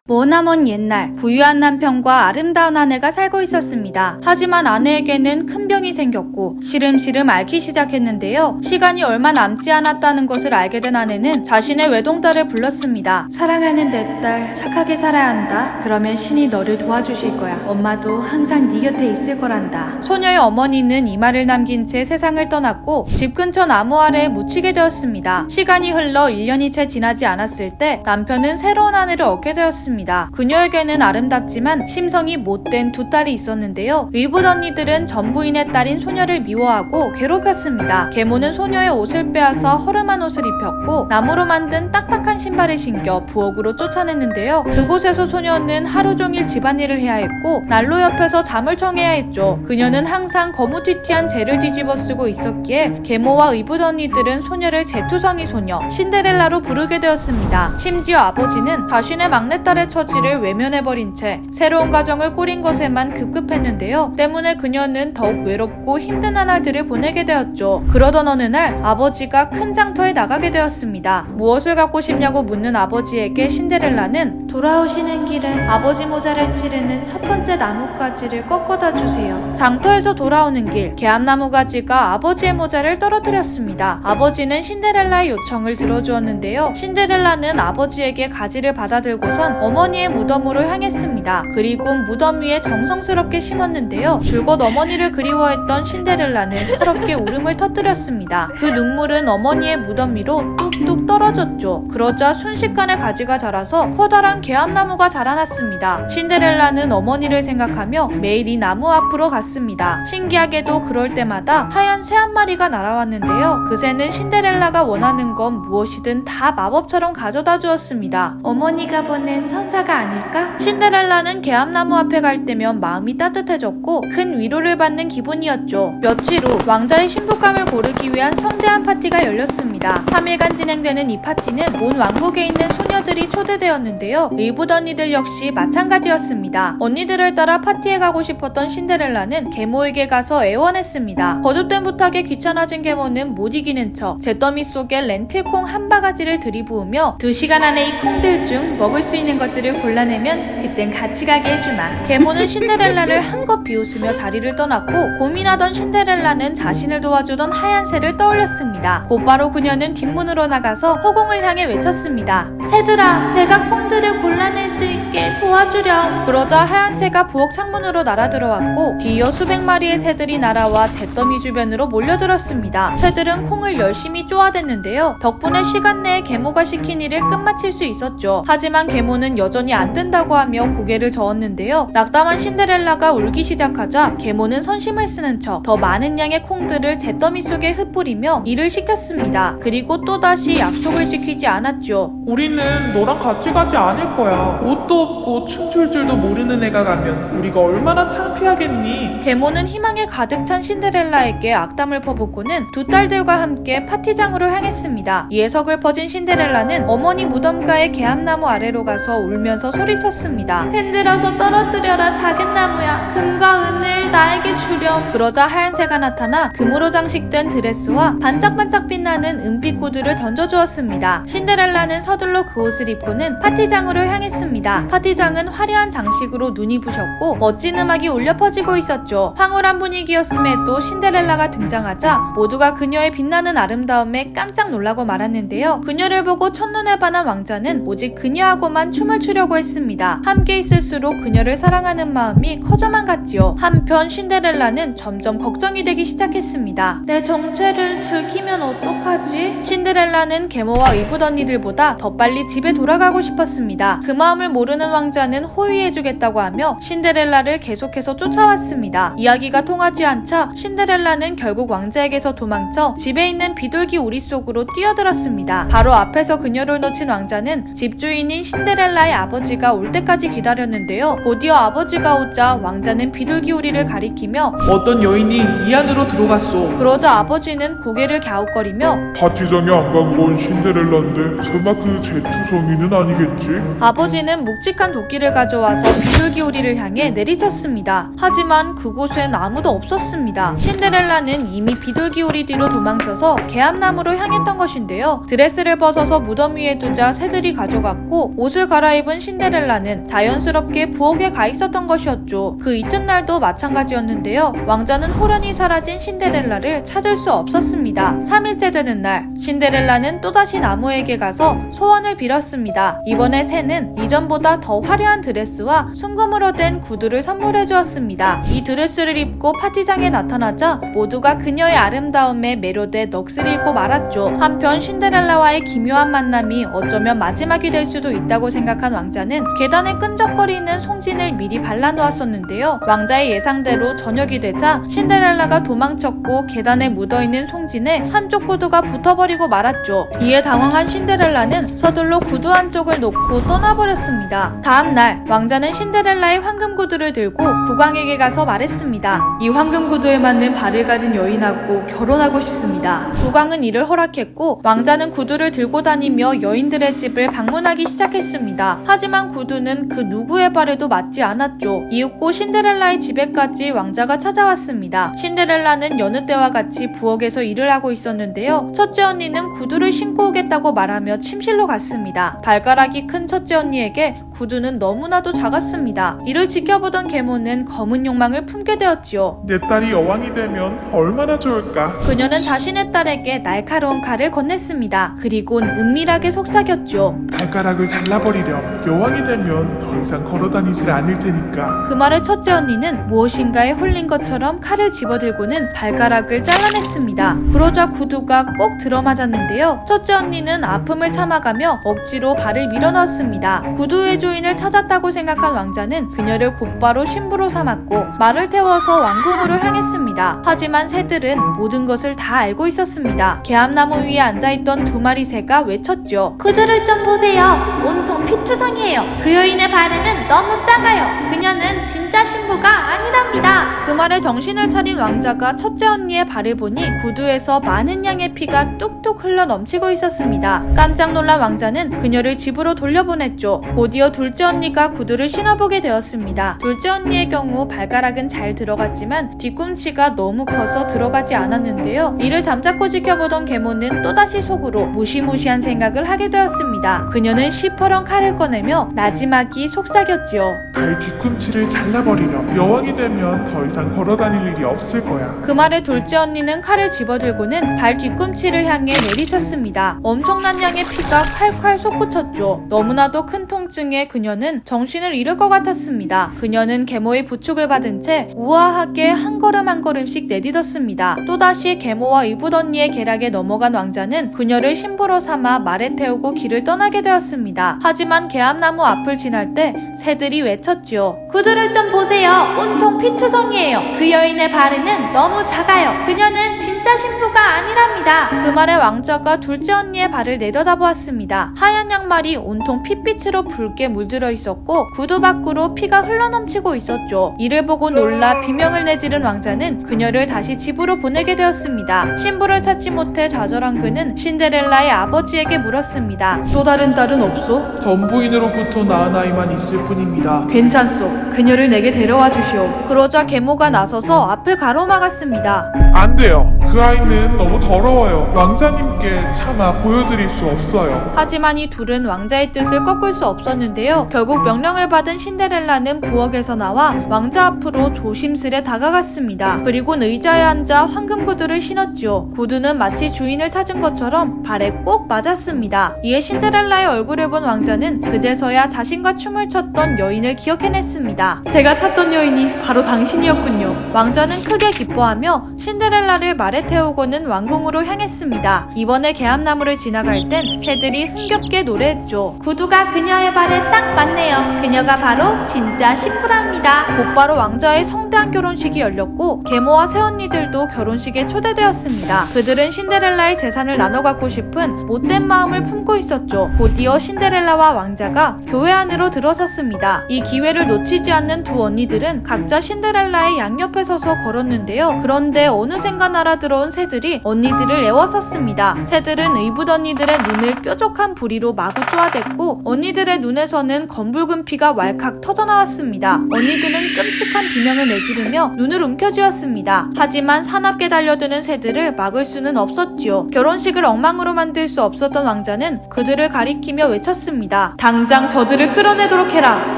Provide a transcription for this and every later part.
머나먼 옛날 부유한 남편과 아름다운 아내가 살고 있었습니다. 하지만 아내에게는 큰 병이 생겼고 시름시름 앓기 시작했는데요. 시간이 얼마 남지 않았다는 것을 알게 된 아내는 자신의 외동딸을 불렀습니다. 사랑하는 내 딸, 착하게 살아야 한다. 그러면 신이 너를 도와주실 거야. 엄마도 항상 네 곁에 있을 거란다. 소녀의 어머니는 이 말을 남긴 채 세상을 떠났고 집 근처 나무 아래에 묻히게 되었습니다. 시간이 흘러 1년이 채 지나지 않았을 때 남편은 새로운 아내를 얻게 되었습니다. 그녀에게는 아름답지만 심성이 못된 두 딸이 있었는데요. 의붓 언니들은 전 부인의 딸인 소녀를 미워하고 괴롭혔습니다. 계모는 소녀의 옷을 빼앗아 허름한 옷을 입혔고 나무로 만든 딱딱한 신발을 신겨 부엌으로 쫓아냈는데요. 그곳에서 소녀는 하루 종일 집안일을 해야 했고 난로 옆에서 잠을 청해야 했죠. 그녀는 항상 거무튀튀한 재를 뒤집어 쓰고 있었기에 계모와 의붓 언니들은 소녀를 재투성이 소녀 신데렐라로 부르게 되었습니다. 심지어 아버지는 자신의 막내딸의 처지를 외면해버린 채 새로운 가정을 꾸린 것에만 급급했는데요. 때문에 그녀는 더욱 외롭고 힘든 나날들을 보내게 되었죠. 그러던 어느 날 아버지가 큰 장터에 나가게 되었습니다. 무엇을 갖고 싶냐고 묻는 아버지에게 신데렐라는 돌아오시는 길에 아버지 모자를 찌르는 첫 번째 나뭇가지를 꺾어다 주세요. 장터에서 돌아오는 길 개암나무 가지가 아버지의 모자를 떨어뜨렸습니다. 아버지는 신데렐라의 요청을 들어주었는데요. 신데렐라는 아버지에게 가지를 받아들고선 어머니의 무덤으로 향했습니다. 그리고 무덤 위에 정성스럽게 심었는데요. 줄곧 어머니를 그리워했던 신데렐라는 서럽게 울음을 터뜨렸습니다. 그 눈물은 어머니의 무덤 위로 뚝뚝 떨어졌죠. 그러자 순식간에 가지가 자라서 커다란 개암나무가 자라났습니다. 신데렐라는 어머니를 생각하며 매일 이 나무 앞으로 갔습니다. 신기하게도 그럴 때마다 하얀 새 한 마리가 날아왔는데요. 그 새는 신데렐라가 원하는 건 무엇이든 다 마법처럼 가져다 주었습니다. 어머니가 보낸 천사가 아닐까? 신데렐라는 개암나무 앞에 갈 때면 마음이 따뜻해졌고 큰 위로를 받는 기분이었죠. 며칠 후 왕자의 신부감을 고르기 위한 성대한 파티가 열렸습니다. 3일간 진행되는 이 파티는 온 왕국에 있는 소녀들이 초대되었는데요. 의붓 언니들 역시 마찬가지였습니다. 언니들을 따라 파티에 가고 싶었던 신데렐라는 계모에게 가서 애원했습니다. 거듭된 부탁에 귀찮아진 계모는 못 이기는 척 잿더미 속에 렌틸콩 한 바가지를 들이부으며 2시간 안에 이 콩들 중 먹을 수 있는 것들을 골라내면 그땐 같이 가게 해주마. 계모는 신데렐라를 한껏 비웃으며 자리를 떠났고 고민하던 신데렐라는 자신을 도와주던 하얀 새를 떠올렸습니다. 곧바로 그녀는 뒷문으로 나가서 허공을 향해 외쳤습니다. 새들아, 내가 콩들을 골라낼 수 있게 도와주렴. 그러자 하얀 새가 부엌 창문으로 날아들어왔고 뒤이어 수백 마리의 새들이 날아와 잿더미 주변으로 몰려들었습니다. 새들은 콩을 열심히 쪼아댔는데요. 덕분에 시간 내에 계모가 시킨 일을 끝마칠 수 있었죠. 하지만 계모는 여전히 안 된다고 하며 고개를 저었는데요. 낙담한 신데렐라가 울기 시작하자 계모는 선심을 쓰는 척 더 많은 양의 콩들을 잿더미 속에 흩뿌리며 일을 시켰습니다. 그리고 또다시 약속을 지키지 않았죠. 우리는 너랑 같이 가지 않을 거야. 옷도 없고 춤출 줄도 모르는 애가 가면 우리가 얼마나 창피하겠니? 계모는 희망에 가득 찬 신데렐라에게 악담을 퍼붓고는 두 딸들과 함께 파티장으로 향했습니다. 이에 서글퍼진 신데렐라는 어머니 무덤가의 개암나무 아래로 가서 울면서 소리쳤습니다. 흔들어서 떨어뜨려라 작은 나무야. 금과 은을 나에게 주렴. 그러자 하얀새가 나타나 금으로 장식된 드레스와 반짝반짝 빛나는 은빛 구두를 던져주었습니다. 신데렐라는 서둘러 그 옷을 입고는 파티장으로 향했습니다. 파티장은 화려한 장식으로 눈이 부셨고 멋진 음악이 울려 퍼지고 있었죠. 황홀한 분위기였음에도 신데렐라가 등장하자 모두가 그녀의 빛나는 아름다움에 깜짝 놀라고 말았는데요. 그녀를 보고 첫눈에 반한 왕자는 오직 그녀하고만 춤을 추려고 했습니다. 함께 있을수록 그녀를 사랑하는 마음이 커져만 갔지요. 한편 신데렐라는 점점 걱정이 되기 시작했습니다. 내 정체를 들키면 어떡하지? 신데렐라는 계모와 의붓 언니들보다 더 빨리 집에 돌아가고 싶었습니다. 그 마음을 모르는 왕자는 호위해주겠다고 하며 신데렐라를 계속해서 쫓아왔습니다. 이야기가 통하지 않자 신데렐라는 결국 왕자에게서 도망쳐 집에 있는 비둘기 우리 속으로 뛰어들었습니다. 바로 앞에서 그녀를 놓친 왕자는 집주인인 신데렐라의 아버지가 올 때까지 기다렸는데요. 곧이어 아버지가 오자 왕자는 비둘기 우리를 가리키며 어떤 여인이 이 안으로 들어갔소. 그러자 아버지는 고개를 갸웃거리며 파티장에 안 간 건 신데렐라인데 설마 그 제투 피투성이는 아니겠지? 아버지는 묵직한 도끼를 가져와서 비둘기우리를 향해 내리쳤습니다. 하지만 그곳엔 아무도 없었습니다. 신데렐라는 이미 비둘기우리 뒤로 도망쳐서 개암나무로 향했던 것인데요. 드레스를 벗어서 무덤 위에 두자 새들이 가져갔고 옷을 갈아입은 신데렐라는 자연스럽게 부엌에 가 있었던 것이었죠. 그 이튿날도 마찬가지였는데요. 왕자는 호련히 사라진 신데렐라를 찾을 수 없었습니다. 3일째 되는 날, 신데렐라는 또다시 나무에게 가서 소원을 빌었습니다. 이번에 새는 이전보다 더 화려한 드레스와 순금으로 된 구두를 선물해 주었습니다. 이 드레스를 입고 파티장에 나타나자 모두가 그녀의 아름다움에 매료돼 넋을 잃고 말았죠. 한편 신데렐라와의 기묘한 만남이 어쩌면 마지막이 될 수도 있다고 생각한 왕자는 계단에 끈적거리는 송진을 미리 발라놓았었는데요. 왕자의 예상대로 저녁이 되자 신데렐라가 도망쳤고 계단에 묻어있는 송진에 한쪽 구두가 붙어버리고 말았죠. 이에 당황한 신데렐라는 서둘러 구두 한쪽을 놓고 떠나버렸습니다. 다음날 왕자는 신데렐라의 황금 구두를 들고 국왕에게 가서 말했습니다. 이 황금 구두에 맞는 발을 가진 여인하고 결혼하고 싶습니다. 국왕은 이를 허락했고 왕자는 구두를 들고 다니며 여인들의 집을 방문하기 시작했습니다. 하지만 구두는 그 누구의 발에도 맞지 않았죠. 이윽고 신데렐라의 집에까지 왕자가 찾아왔습니다. 신데렐라는 여느 때와 같이 부엌에서 일을 하고 있었는데요. 첫째 언니는 구두를 신고 오겠다고 말하며 침실로 갔습니다. 발가락이 큰 첫째 언니에게 구두는 너무나도 작았습니다. 이를 지켜보던 계모는 검은 욕망을 품게 되었지요. 내 딸이 여왕이 되면 얼마나 좋을까? 그녀는 자신의 딸에게 날카로운 칼을 건넸습니다. 그리곤 은밀하게 속삭였죠. 발가락을 잘라버리렴. 여왕이 되면 더 이상 걸어다니질 않을 테니까. 그 말에 첫째 언니는 무엇인가에 홀린 것처럼 칼을 집어들고는 발가락을 잘라냈습니다. 그러자 구두가 꼭 들어맞았는데요. 첫째 언니는 아픔을 참아가며 억지로 발을 밀어넣었습니다. 구두의 주인을 찾았다고 생각한 왕자는 그녀를 곧바로 신부로 삼았고 말을 태워서 왕궁으로 향했습니다. 하지만 새들은 모든 것을 다 알고 있었습니다. 개암나무 위에 앉아있던 두 마리 새가 외쳤죠. 그들을 좀 보세요. 온통 피투성이에요. 그 여인의 발에는 너무 작아요. 그녀는 진짜 신부가 아니랍니다. 그 말에 정신을 차린 왕자가 첫째 언니의 발을 보니 구두에서 많은 양의 피가 뚝뚝 흘러 넘치고 있었습니다. 깜짝 놀란 왕자는 그녀를 집으로 돌려보냈죠. 곧이어 둘째 언니가 구두를 신어보게 되었습니다. 둘째 언니의 경우 발가락은 잘 들어갔지만 뒤꿈치가 너무 커서 들어가지 않았는데요. 이를 잠자코 지켜보던 계모는 또다시 속으로 무시무시한 생각을 하게 되었습니다. 그녀는 시퍼런 칼을 꺼내며 나지막이 속삭였지요. 발 뒤꿈치를 잘라버리렴. 여왕이 되면 더 이상 걸어다닐 일이 없을 거야. 그 말에 둘째 언니는 칼을 집어들고는 발 뒤꿈치를 향해 내리쳤습니다. 엄청난 양의 피가 칼칼 솟구쳤죠. 너무나도 큰 통증에 그녀는 정신을 잃을 것 같았습니다. 그녀는 계모의 부축을 받은 채 우아하게 한 걸음 한 걸음씩 내딛었습니다. 또다시 계모와 이붓 언니의 계략에 넘어간 왕자는 그녀를 신부로 삼아 말에 태우고 길을 떠나게 되었습니다. 하지만 개암나무 앞을 지날 때 새들이 외쳤지요. 그들을 좀 보세요. 온통 피투성이에요. 그 여인의 발에는 너무 작아요. 그녀는 진짜 신부가 아니랍니다. 그 말에 왕자가 둘째 언니의 발을 내려다보았습니다. 하얀 양말이 온통 핏빛으로 붉게 물들어 있었고 구두 밖으로 피가 흘러넘치고 있었죠. 이를 보고 놀라 비명을 내지른 왕자는 그녀를 다시 집으로 보내게 되었습니다. 신부를 찾지 못해 좌절한 그는 신데렐라의 아버지에게 물었습니다. 또 다른 딸은 없소? 전부인으로부터 낳은 아이만 있을 뿐입니다. 괜찮소. 그녀를 내게 데려와 주시오. 그러자 계모가 나서서 앞을 가로막았습니다. 안 돼요. 그 아이는 너무 더러워요. 왕자님께 차마 보여드릴 수 없어요. 하지만 이 둘은 왕자의 뜻을 꺾을 수 없었는데요. 결국 명령을 받은 신데렐라는 부엌에서 나와 왕자 앞으로 조심스레 다가갔습니다. 그리고 의자에 앉아 황금 구두를 신었죠. 구두는 마치 주인을 찾은 것처럼 발에 꼭 맞았습니다. 이에 신데렐라의 얼굴을 본 왕자는 그제서야 자신과 춤을 췄던 여인을 기억해냈습니다. 제가 찾던 여인이 바로 당신이었군요. 왕자는 크게 기뻐하며 신데렐라를 말에 태우고는 왕궁으로 향했습니다. 이번에 개암나무를 지나갈 땐 새들이 흥겹게 노래했죠. 구두가 그녀의 발에 딱 맞네요. 그녀가 바로 진짜 신부랍니다. 곧바로 왕자의 성대한 결혼식이 열렸고 계모와 새언니들도 결혼식에 초대되었습니다. 그들은 신데렐라의 재산을 나눠 갖고 싶은 못된 마음을 품고 있었죠. 곧이어 신데렐라와 왕자가 교회 안으로 들어섰습니다. 이 기회를 놓치지 않는 두 언니들은 각자 신데렐라의 양옆에 서서 걸었는데요. 그런데 어느샌가 날아들어 들어온 새들이 언니들을 애워쌌습니다. 새들은 의붓 언니들의 눈을 뾰족한 부리로 마구 쪼아댔고 언니들의 눈에서는 검붉은 피가 왈칵 터져나왔습니다. 언니들은 끔찍한 비명을 내지르며 눈을 움켜쥐었습니다. 하지만 사납게 달려드는 새들을 막을 수는 없었지요. 결혼식을 엉망으로 만들 수 없었던 왕자는 그들을 가리키며 외쳤습니다. 당장 저들을 끌어내도록 해라.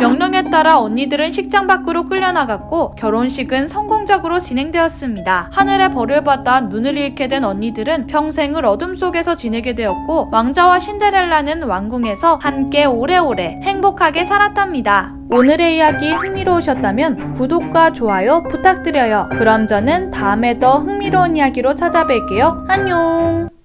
명령에 따라 언니들은 식장 밖으로 끌려나갔고 결혼식은 성공적으로 진행되었습니다. 하늘의 벌을 받아 눈을 잃게 된 언니들은 평생을 어둠 속에서 지내게 되었고 왕자와 신데렐라는 왕궁에서 함께 오래오래 행복하게 살았답니다. 오늘의 이야기 흥미로우셨다면 구독과 좋아요 부탁드려요. 그럼 저는 다음에 더 흥미로운 이야기로 찾아뵐게요. 안녕.